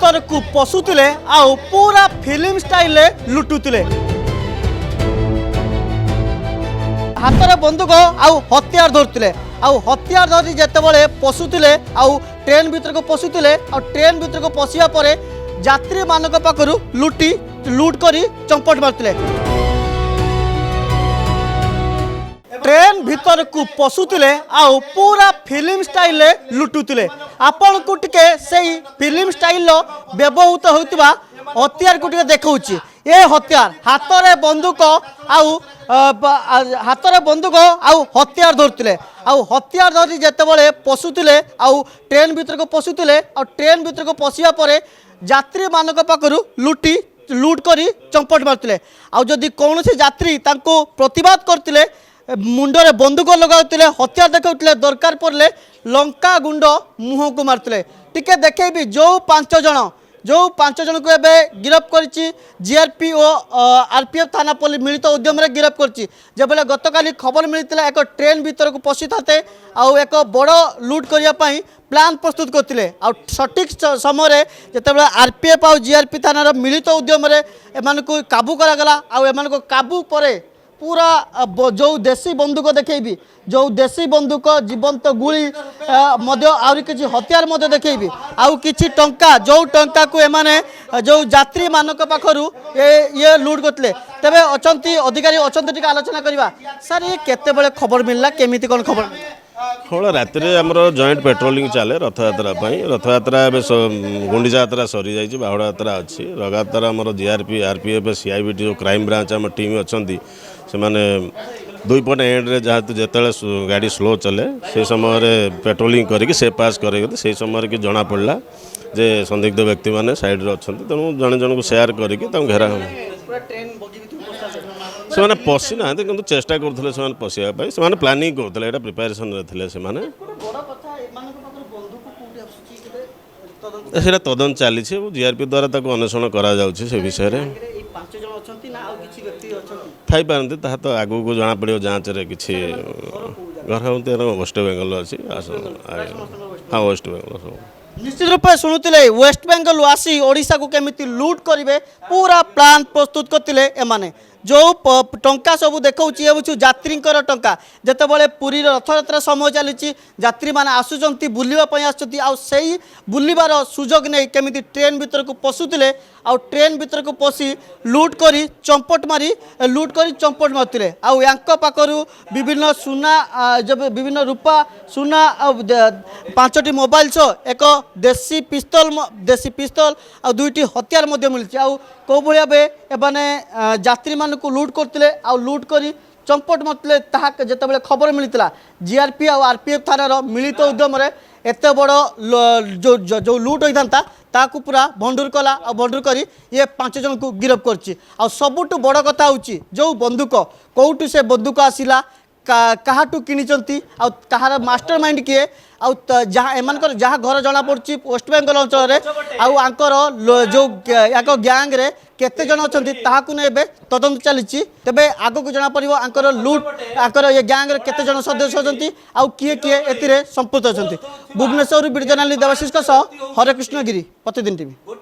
भितर को पशुले आउ पूरा फिल्म स्टाइल लुटुले हाथ में बंदूक आउ हथियार धरुले आउ हथियार धरी जिते पशुले आउ ट्रेन भीतर को पशुले आउ ट्रेन भीतर को पशिया पर यात्री मान पाखु लुट कर चंपट मारुले ट्रेन भीतर को पशुले आउ पूरा फिल्म स्टाइल लुटुले आपण को टिके सेही फिल्म स्टाइल व्यवहृत होता हथियार को टिके देखौछि ए हथियार हाथ में बंदूक आउ हथियार धरुले आउ हथियार धरी जिते पशुले आउ ट्रेन भीतर को पशुले आउ ट्रेन भीतर को पशिया पर यात्री मान पाखु लुट कर चंपट मारुले आउ जदि कौन यात्री तांको प्रतिवाद करते मुंडरे बंदूक लगाउले हथियार देखा दरकार पड़े लंका गुंड मुह को मारुले टिके देखेबी जो पांच जन को एवं गिरफ्त करिछि जीआरपी और आरपीएफ थाना पुलिस मिलित उद्यम गिरफ्त करिछि जबले गतकाली खबर मिलता एक ट्रेन भीतर को पशि थाते आउ एक बड़ लुट करने प्लान प्रस्तुत करते सठिक समय जिते आरपीएफ आउ जीआरपी थानार मिलित उद्यम एम काबू करागला आउ एम काबू पर पूरा जो देसी बंदूक देखी जो देसी बंदूक जीवंत गुली आहरी किसी हथियार देखी आउ किछि टंका जो टंका को एमाने जो यात्री मान पाखु ये लुट करते तेरे अच्छा अधिकारी अच्छा टी आलोचना करवा सर ये केते खबर मिलला केमिति कौन खबर हाँ राति आमर जॉइंट पेट्रोलिंग चले रथयात्रा रथयात्रा गुंडीचा यात्रा सरी जाइए बाहुड़ा यात्रा अच्छी लगातार आमर जीआरपी आरपीएफ सीआईबीटी जो क्राइम ब्रांच आम टीम अच्छा से माने दुई पट एंड्रे जहाँ जिते गाड़ी स्लो चले से समय पेट्रोलिंग करके से पास कर से समय कि जना पड़ा जे संदिग्ध व्यक्ति मैंने साइड्रे अच्छा तेणु जड़े जन को सेयार करके घेरा से मैंने पशि ना कि चेष्टा करते से पशिया से प्लानिंग करते यहाँ प्रिपेरेसन से तदंत चली जीआरपी द्वारा अन्वेषण करा विषय थी पारती तो आगू को जना पड़ो जाँच कि घर वेस्ट बेंगल अच्छी हाँ वेस्ट बेंगल सब निश्चित रूप से शुणुते वेस्ट बेंगल आसी ओडिशा को केमिति लुट करेंगे पूरा प्लान प्रस्तुत करते एमाने जो टंका सब देखा ये हूँ यात्री टंका जितेबाला पुरी रथयात्रा समय चली यात्री मैंने आसुँच बुलवाई आसुँच बुलबार सुजोग नहीं केमी ट्रेन भीतर को पशुले आउ ट्रेन भीतर को पशि लुट कर चंपट मारी लुट कर चंपट मारुले आउ पाखु विभिन्न सुना जब विभिन्न रूपा सुना 5टी मोबाइल सह एक देसी पिस्तल आ 2टी हथियार मिली आउ कौ भाई एने यात्री मान को लुट करते लुट कर चंपट मारुले जिते खबर मिलता जीआरपी आउ आरपीएफ थानार मिलित उद्यम एत बड़ जो लुट होता ताकू पूरा भंडूर कला और भंडूर करी ये 5 जन को गिरफ्त करछि आ सबुठ बड़ कथा होछि जो बंदूक कौटू से बंदूक आसिला काहाटू किनिचंती आ कहार मास्टर माइंड किए आउ जहाँ एमानकर जहाँ घर जना पड़ी वेस्ट बेंगल अंचल आंकर जो एक गैंग रे केते जन अच्छा ताकू ने तदंत चली तेबे आग को जना पड़ो आंकर लुट आंकर ये गैंग रे केते जन सदस्य अच्छा आउ किए किए एतिरे संपुक्त अच्छा भुवनेश्वर वीडियो जर्नलिस्ट देवाशीष हरे कृष्ण गिरी प्रतिदिन टीवी।